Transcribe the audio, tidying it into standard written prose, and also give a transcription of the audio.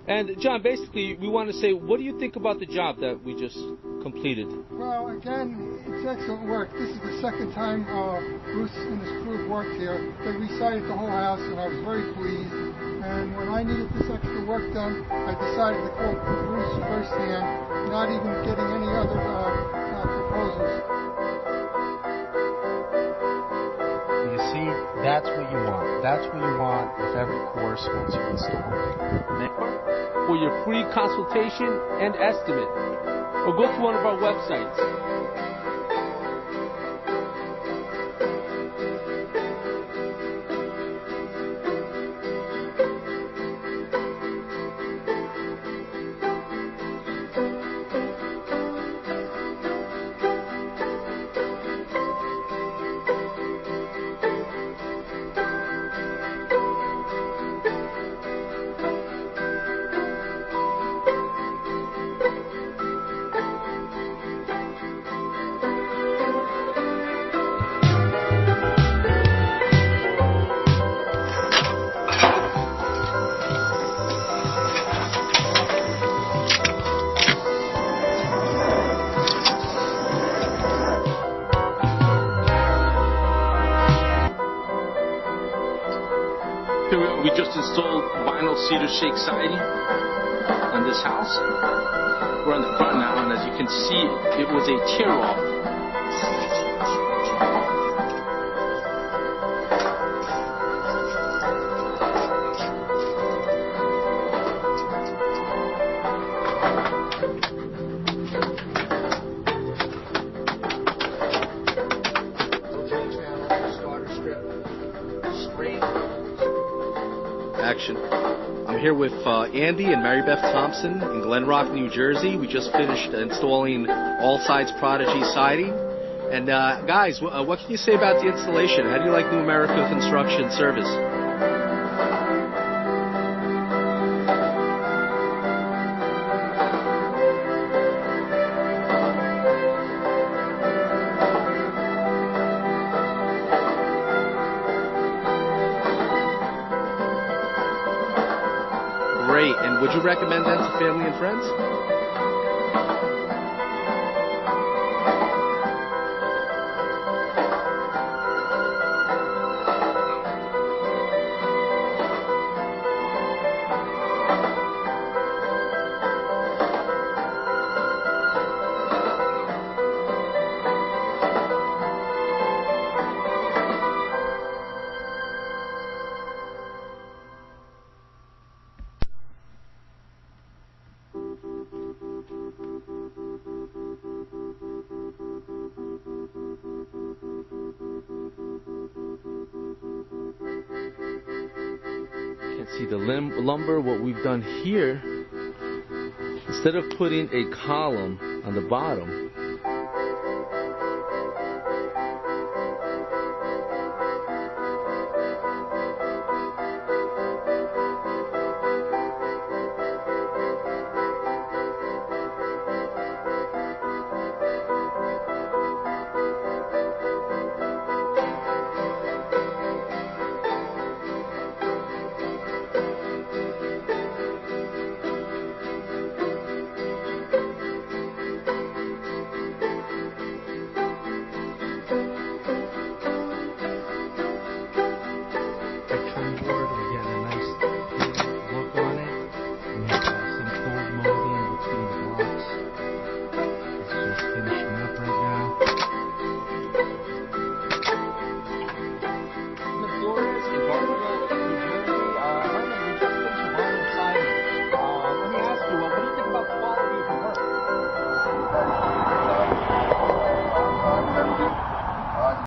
And John, basically, we want to say, what do you think about the job that we just completed? Well, again, it's excellent work. This is the second time Bruce and his crew have worked here. They resided the whole house, and I was very pleased. And when I needed this extra work done, I decided to call Bruce firsthand, not even getting any other proposals. You see, that's what you want. That's what you want with every course once you install it. For your free consultation and estimate, or go to one of our websites. We just installed vinyl cedar shake siding on this house. We're on the front now, and as you can see, it was a tear-off. Action. I'm here with Andy and Mary Beth Thompson in Glen Rock, New Jersey. We just finished installing All Sides Prodigy siding. And guys, what can you say about the installation? How do you like New America Construction service? Great. And would you recommend them to family and friends? See the lumber, what we've done here, instead of putting a column on the bottom,